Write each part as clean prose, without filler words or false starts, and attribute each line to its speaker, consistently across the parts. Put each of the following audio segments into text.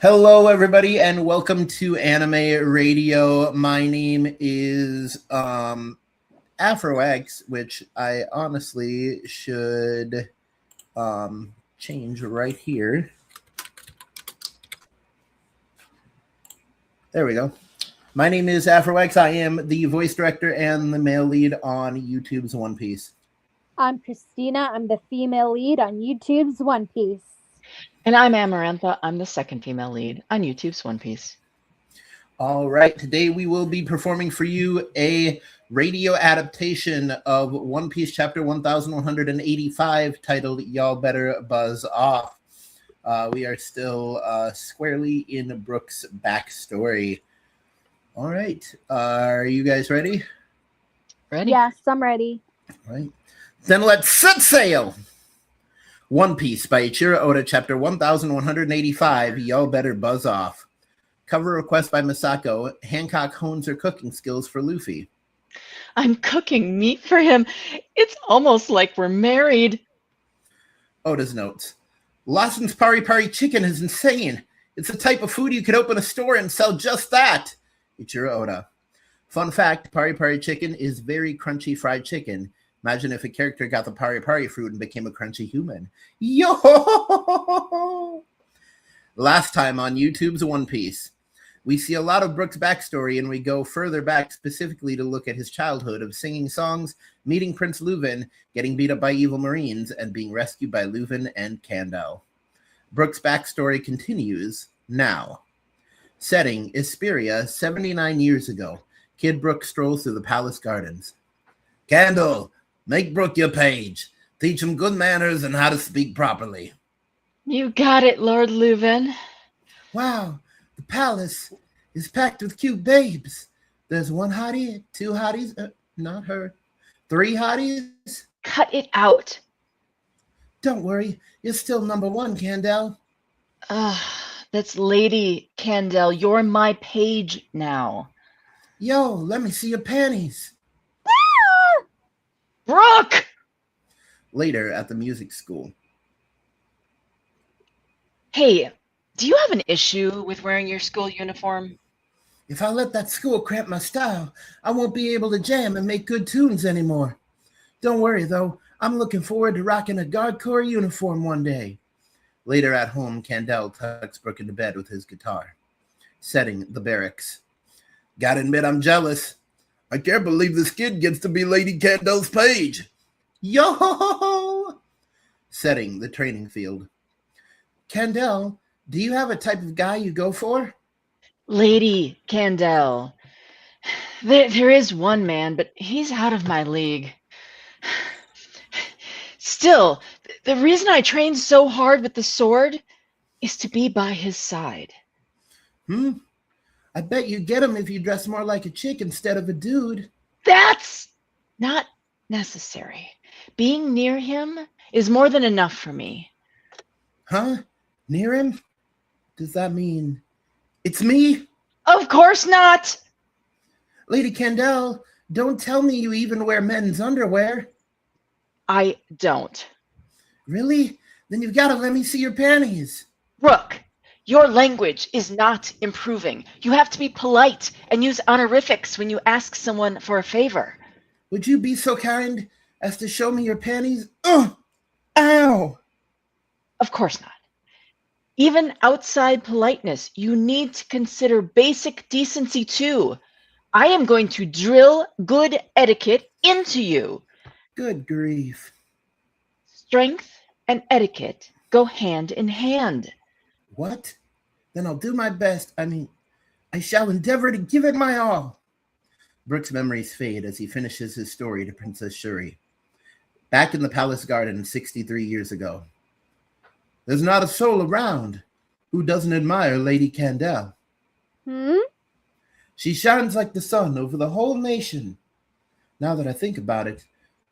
Speaker 1: Hello, everybody, and welcome to Anime Radio. My name is AfroX, which I honestly should change right here. There we go. My name is AfroX. I am the voice director and the male lead on YouTube's One Piece.
Speaker 2: I'm Cristina. I'm the female lead on YouTube's One Piece.
Speaker 3: And I'm Amarantha. I'm the second female lead on YouTube's One Piece.
Speaker 1: All right. Today we will be performing for you a radio adaptation of One Piece chapter 1185 titled Y'all Better Buzz Off. We are still squarely in Brook's backstory. All right. Are you guys ready?
Speaker 3: Ready?
Speaker 2: Yes, I'm ready.
Speaker 1: All right. Then let's set sail. One Piece by Ichiro Oda, chapter 1185, Y'all Better Buzz Off. Cover request by Misako. Hancock hones her cooking skills for Luffy.
Speaker 3: I'm cooking meat for him. It's almost like we're married.
Speaker 1: Oda's notes. Lawson's Pari Pari chicken is insane. It's the type of food you could open a store and sell just that. Ichiro Oda. Fun fact, Pari Pari chicken is very crunchy fried chicken. Imagine if a character got the Pari Pari fruit and became a crunchy human. Yo! Last time on YouTube's One Piece, we see a lot of Brook's backstory, and we go further back specifically to look at his childhood of singing songs, meeting Prince Leuven, getting beat up by evil Marines, and being rescued by Leuven and Kandel. Brook's backstory continues now. Setting, Isperia, 79 years ago. Kid Brook strolls through the palace gardens. Kandel! Make Brook your page. Teach him good manners and how to speak properly.
Speaker 3: You got it, Lord Leuven.
Speaker 1: Wow, the palace is packed with cute babes. There's one hottie, two hotties, not her, three hotties.
Speaker 3: Cut it out.
Speaker 1: Don't worry, you're still number one, Kandel.
Speaker 3: That's Lady Kandel. You're my page now.
Speaker 1: Yo, let me see your panties.
Speaker 3: Brook!
Speaker 1: Later at the music school.
Speaker 3: Hey, do you have an issue with wearing your school uniform?
Speaker 1: If I let that school cramp my style, I won't be able to jam and make good tunes anymore. Don't worry, though. I'm looking forward to rocking a Guard Corps uniform one day. Later at home, Kandel tucks Brook into bed with his guitar. Setting, the barracks. Gotta admit, I'm jealous. I can't believe this kid gets to be Lady Kandel's page. Yo! Setting, the training field. Kandel, do you have a type of guy you go for?
Speaker 3: Lady Kandel. There is one man, but he's out of my league. Still, the reason I train so hard with the sword is to be by his side.
Speaker 1: I bet you get him if you dress more like a chick instead of a dude.
Speaker 3: That's not necessary. Being near him is more than enough for me.
Speaker 1: Huh? Near him? Does that mean it's me?
Speaker 3: Of course not.
Speaker 1: Lady Kandel, don't tell me you even wear men's underwear.
Speaker 3: I don't.
Speaker 1: Really? Then you've got to let me see your panties.
Speaker 3: Brook, your language is not improving. You have to be polite and use honorifics when you ask someone for a favor.
Speaker 1: Would you be so kind as to show me your panties? Ugh! Ow!
Speaker 3: Of course not. Even outside politeness, you need to consider basic decency too. I am going to drill good etiquette into you.
Speaker 1: Good grief.
Speaker 3: Strength and etiquette go hand in hand.
Speaker 1: What? Then I'll do my best. I shall endeavor to give it my all. Brook's memories fade as he finishes his story to Princess Shuri. Back in the palace garden 63 years ago. There's not a soul around who doesn't admire Lady Kandel. She shines like the sun over the whole nation. Now that I think about it,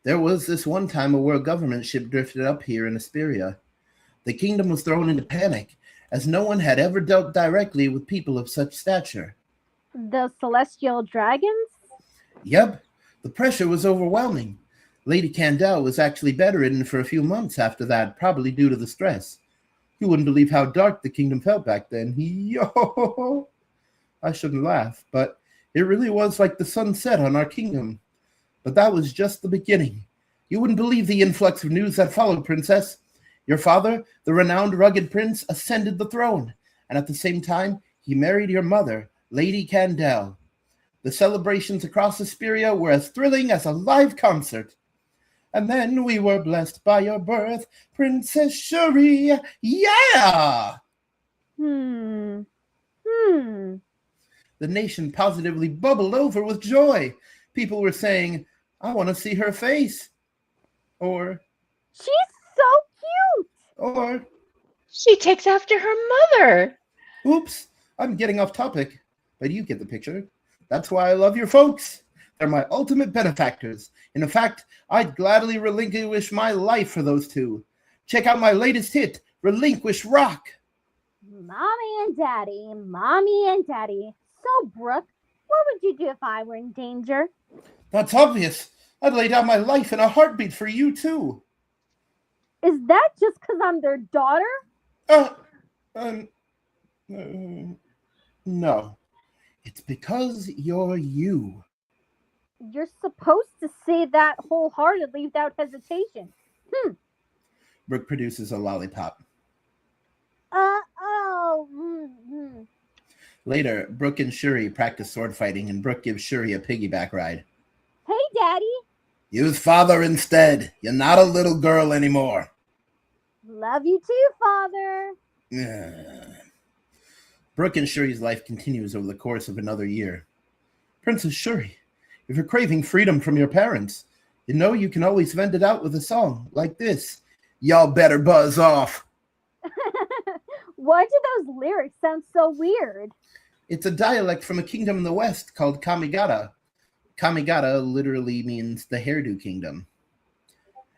Speaker 1: there was this one time a world government ship drifted up here in Isperia. The kingdom was thrown into panic, as no one had ever dealt directly with people of such stature.
Speaker 2: The celestial dragons?
Speaker 1: Yep, the pressure was overwhelming. Lady Kandel was actually bedridden for a few months after that, probably due to the stress. You wouldn't believe how dark the kingdom felt back then. Yo! I shouldn't laugh, but it really was like the sun set on our kingdom. But that was just the beginning. You wouldn't believe the influx of news that followed, Princess. Your father, the renowned rugged prince, ascended the throne, and at the same time, he married your mother, Lady Candel. The celebrations across Hesperia were as thrilling as a live concert. And then we were blessed by your birth, Princess Shuri. Yeah!
Speaker 2: Hmm.
Speaker 1: The nation positively bubbled over with joy. People were saying, I want to see her face. Or,
Speaker 2: She's so cute.
Speaker 1: or,
Speaker 3: She takes after her mother.
Speaker 1: oops, I'm getting off topic. But you get the picture. That's why I love your folks. They're my ultimate benefactors. In fact, I'd gladly relinquish my life for those two. Check out my latest hit, Relinquish Rock.
Speaker 2: Mommy and Daddy, Mommy and Daddy. So, Brooke, what would you do if I were in danger?
Speaker 1: That's obvious. I'd lay down my life in a heartbeat for you, too.
Speaker 2: Is that just because I'm their daughter?
Speaker 1: No. It's because you're you.
Speaker 2: You're supposed to say that wholeheartedly without hesitation.
Speaker 1: Brooke produces a lollipop. Later, Brooke and Shuri practice sword fighting, and Brooke gives Shuri a piggyback ride.
Speaker 2: Hey, Daddy.
Speaker 1: Use father instead. You're not a little girl anymore.
Speaker 2: Love you too, Father.
Speaker 1: Brooke and Shuri's life continues over the course of another year. Princess Shuri, if you're craving freedom from your parents, you know you can always vent it out with a song like this. Y'all better buzz off.
Speaker 2: Why do those lyrics sound so weird?
Speaker 1: It's a dialect from a kingdom in the west called Kamigata. Kamigata literally means the hairdo kingdom.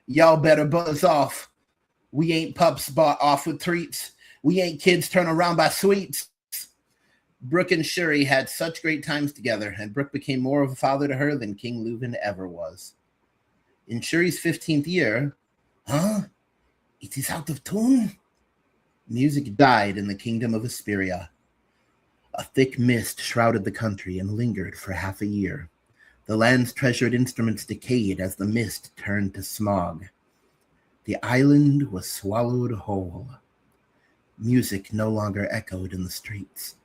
Speaker 1: Y'all better buzz off. We ain't pups bought off with treats. We ain't kids turned around by sweets. Brooke and Shuri had such great times together, and Brooke became more of a father to her than King Leuven ever was. In Shuri's 15th year, it is out of tune? Music died in the kingdom of Hesperia. A thick mist shrouded the country and lingered for half a year. The land's treasured instruments decayed as the mist turned to smog. The island was swallowed whole. Music no longer echoed in the streets.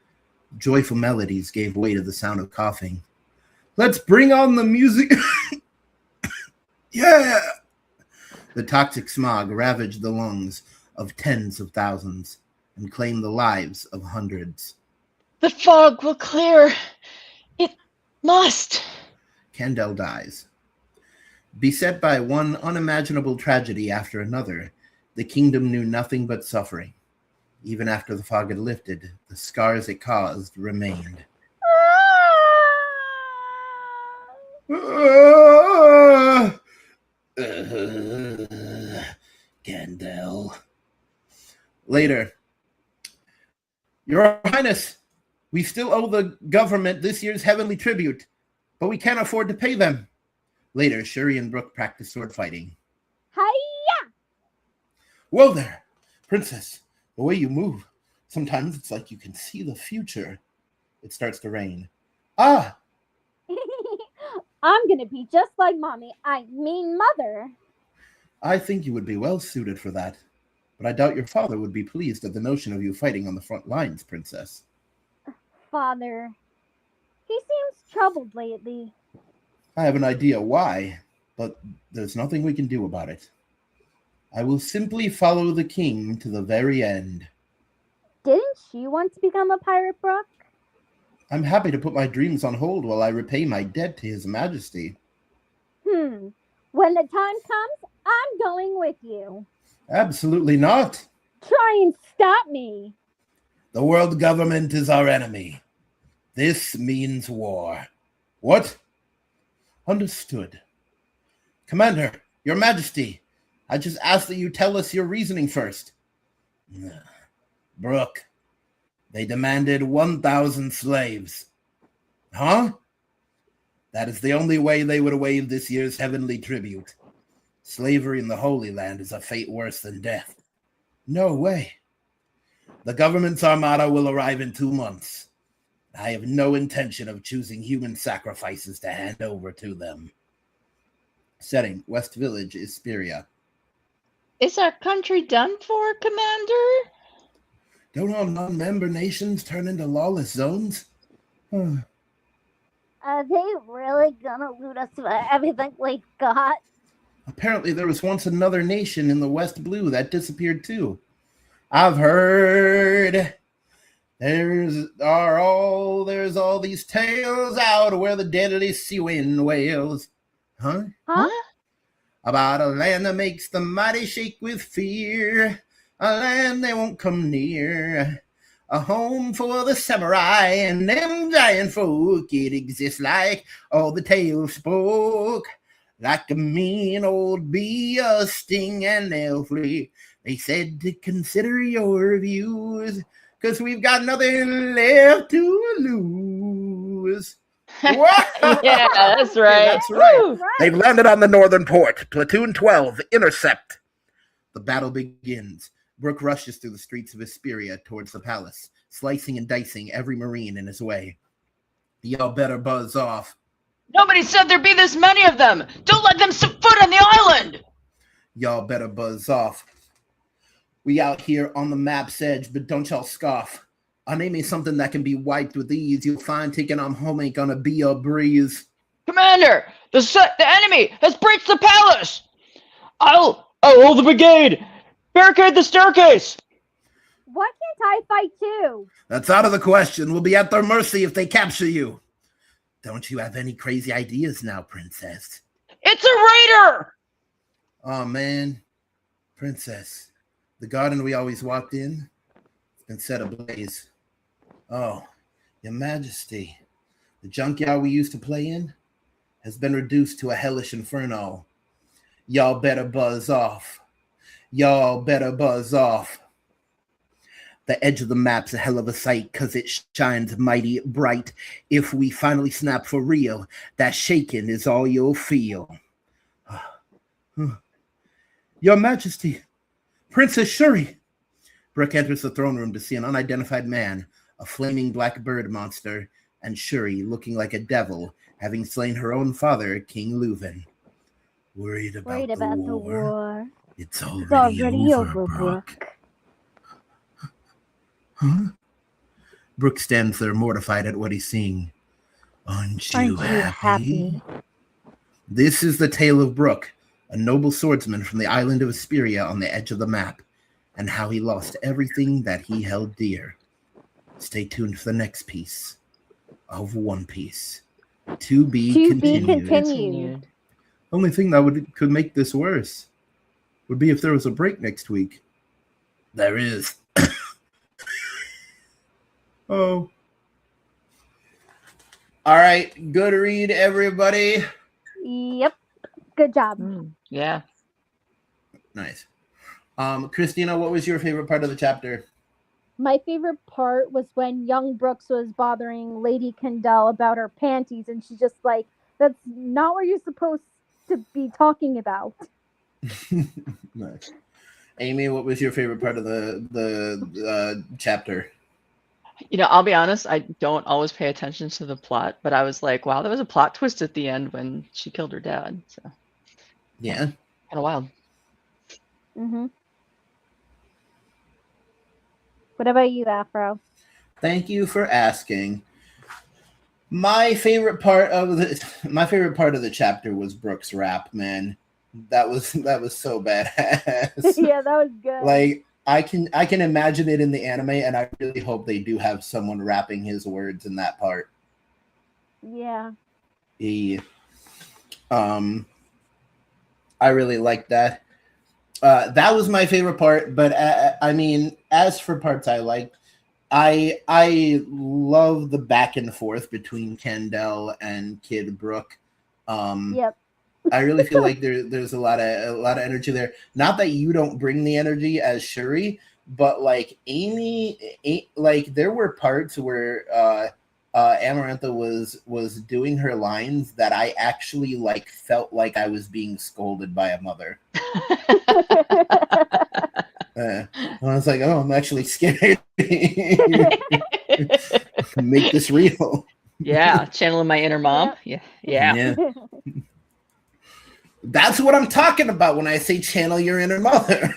Speaker 1: Joyful melodies gave way to the sound of coughing. Let's bring on the music. Yeah! The toxic smog ravaged the lungs of tens of thousands and claimed the lives of hundreds.
Speaker 3: The fog will clear. It must.
Speaker 1: Candel dies. Beset by one unimaginable tragedy after another, the kingdom knew nothing but suffering. Even after the fog had lifted, the scars it caused remained. Candel. Later. Your Highness, we still owe the government this year's heavenly tribute, but we can't afford to pay them. Later, Shuri and Brooke practice sword fighting.
Speaker 2: Hiya!
Speaker 1: Whoa there, Princess. The way you move, sometimes it's like you can see the future. It starts to rain. Ah!
Speaker 2: I'm gonna be just like Mommy. I mean Mother.
Speaker 1: I think you would be well suited for that, but I doubt your father would be pleased at the notion of you fighting on the front lines, Princess.
Speaker 2: Father, he seems troubled lately.
Speaker 1: I have an idea why, but there's nothing we can do about it. I will simply follow the king to the very end.
Speaker 2: Didn't she want to become a pirate, Brooke?
Speaker 1: I'm happy to put my dreams on hold while I repay my debt to His Majesty.
Speaker 2: When the time comes, I'm going with you.
Speaker 1: Absolutely not.
Speaker 2: Try and stop me.
Speaker 1: The world government is our enemy. This means war. What? Understood. Commander, Your Majesty, I just ask that you tell us your reasoning first. Brooke, they demanded 1,000 slaves. Huh? That is the only way they would waive this year's heavenly tribute. Slavery in the Holy Land is a fate worse than death. No way. The government's armada will arrive in 2 months. I have no intention of choosing human sacrifices to hand over to them. Setting, West Village, Isperia.
Speaker 3: Is our country done for, Commander?
Speaker 1: Don't all non-member nations turn into lawless zones?
Speaker 2: Are they really gonna loot us for everything we've got?
Speaker 1: Apparently there was once another nation in the West Blue that disappeared too. I've heard there's all these tales out where the deadly sea wind wails. Huh? About a land that makes the mighty shake with fear. A land they won't come near. A home for the samurai and them giant folk. It exists like all the tales spoke. Like a mean old bee, a sting, and they'll flee. They said to consider your views, 'cause we've got nothing left to lose.
Speaker 3: Yeah, that's right.
Speaker 1: That's right.
Speaker 3: Woo!
Speaker 1: They've landed on the northern port. Platoon 12, intercept. The battle begins. Brooke rushes through the streets of Isperia towards the palace, slicing and dicing every marine in his way. Y'all better buzz off.
Speaker 3: Nobody said there'd be this many of them. Don't let them set foot on the island.
Speaker 1: Y'all better buzz off. We out here on the map's edge, but don't y'all scoff. I'll name me something that can be wiped with ease. You'll find taking on home ain't gonna be a breeze.
Speaker 3: Commander, the enemy has breached the palace. I'll hold the brigade. Barricade the staircase.
Speaker 2: Why can't I fight too?
Speaker 1: That's out of the question. We'll be at their mercy if they capture you. Don't you have any crazy ideas now, Princess?
Speaker 3: It's a raider.
Speaker 1: Oh, man. Princess, the garden we always walked in has been set ablaze. Oh, Your Majesty, the junkyard we used to play in has been reduced to a hellish inferno. Y'all better buzz off. Y'all better buzz off. The edge of the map's a hell of a sight, 'cause it shines mighty bright. If we finally snap for real, that shaking is all you'll feel. Your Majesty, Princess Shuri. Brooke enters the throne room to see an unidentified man, a flaming black bird monster, and Shuri looking like a devil, having slain her own father, King Leuven. Worried about the war? It's already over, Brooke. Huh? Brooke stands there mortified at what he's seeing. Aren't you happy? This is the tale of Brooke, a noble swordsman from the island of Isperia on the edge of the map, and how he lost everything that he held dear. Stay tuned for the next piece of One Piece. To be continued. Only thing that could make this worse would be if there was a break next week. There is. Oh. All right. Good read, everybody.
Speaker 2: Yep. Good job.
Speaker 3: Yeah.
Speaker 1: Nice. Christina, what was your favorite part of the chapter?
Speaker 2: My favorite part was when young Brooks was bothering Lady Kendall about her panties, and she's just like, that's not what you're supposed to be talking about.
Speaker 1: Nice. Amy, what was your favorite part of the chapter?
Speaker 3: You know, I'll be honest, I don't always pay attention to the plot, but I was like, wow, there was a plot twist at the end when she killed her dad. So
Speaker 1: Yeah.
Speaker 3: kind of wild.
Speaker 2: Mm-hmm. What about you, Afro?
Speaker 1: Thank you for asking. My favorite part of the chapter was Brooke's rap, man. That was so badass.
Speaker 2: Yeah, that was good.
Speaker 1: Like I can imagine it in the anime, and I really hope they do have someone rapping his words in that part.
Speaker 2: Yeah.
Speaker 1: I really like that. That was my favorite part, but I mean, as for parts I liked, I love the back and forth between Kendall and Kid Brooke.
Speaker 2: Yep.
Speaker 1: I really feel like there's a lot of energy there. Not that you don't bring the energy as Shuri, but like Amy, like there were parts where Amarantha was doing her lines that I actually like felt like I was being scolded by a mother. I was like, oh, I'm actually scared. Make this real.
Speaker 3: Yeah, channeling my inner mom. Yeah.
Speaker 1: That's what I'm talking about when I say channel your inner mother.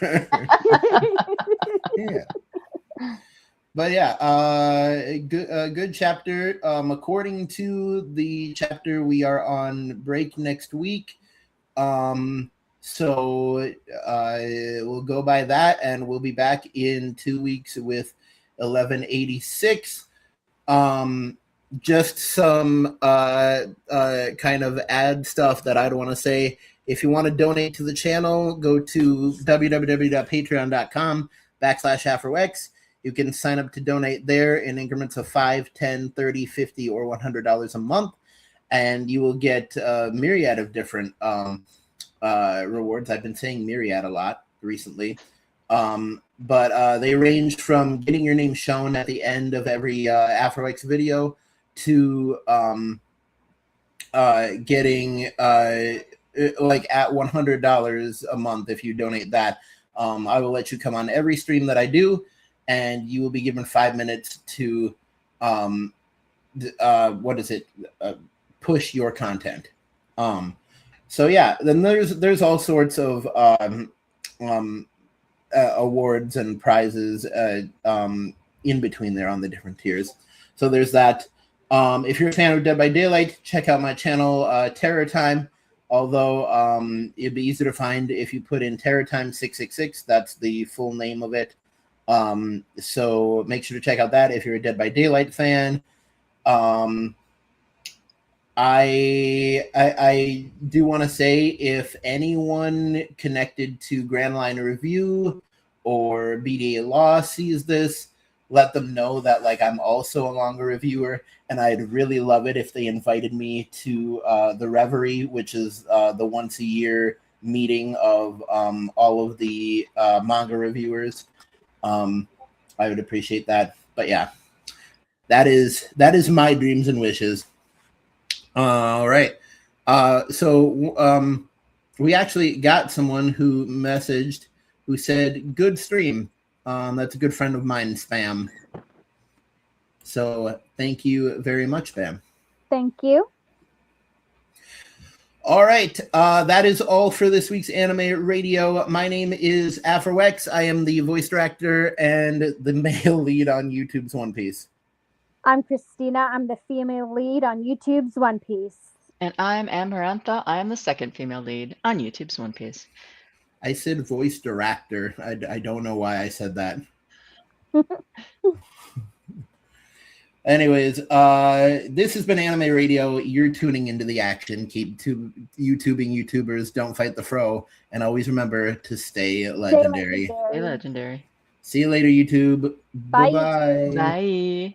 Speaker 1: Yeah. But yeah, good chapter. According to the chapter, we are on break next week. So we'll go by that, and we'll be back in 2 weeks with 1186. Just some kind of ad stuff that I don't want to say. If you want to donate to the channel, go to www.patreon.com/AfroX. You can sign up to donate there in increments of $5, $10, $30, $50, or $100 a month, and you will get a myriad of different rewards. I've been saying myriad a lot recently, but they range from getting your name shown at the end of every AfroX video to getting like at $100 a month if you donate that. I will let you come on every stream that I do, and you will be given 5 minutes to push your content. So yeah, then there's all sorts of awards and prizes in between there on the different tiers. So there's that. If you're a fan of Dead by Daylight, check out my channel, Terror Time. Although it'd be easier to find if you put in Terror Time 666. That's the full name of it. So make sure to check out that if you're a Dead by Daylight fan. I do want to say, if anyone connected to Grand Line Review or BDA Law sees this, let them know that like I'm also a manga reviewer, and I'd really love it if they invited me to the Reverie, which is the once a year meeting of all of the manga reviewers. I would appreciate that. But yeah, that is my dreams and wishes. All right. So we actually got someone who messaged who said, good stream. That's a good friend of mine, Spam. So thank you very much, Spam.
Speaker 2: Thank you.
Speaker 1: All right. That is all for this week's Anime Radio. My name is AfroX. I am the voice director and the male lead on YouTube's One Piece.
Speaker 2: I'm Cristina. I'm the female lead on YouTube's One Piece.
Speaker 3: And I'm Amarantha. I am the second female lead on YouTube's One Piece.
Speaker 1: I said voice director. I don't know why I said that. Anyways, this has been Anime Radio. You're tuning into the action. Keep YouTubing YouTubers. Don't fight the fro. And always remember to stay legendary.
Speaker 3: Stay legendary.
Speaker 1: See you later, YouTube.
Speaker 2: Bye,
Speaker 1: Bye-bye.
Speaker 3: Bye.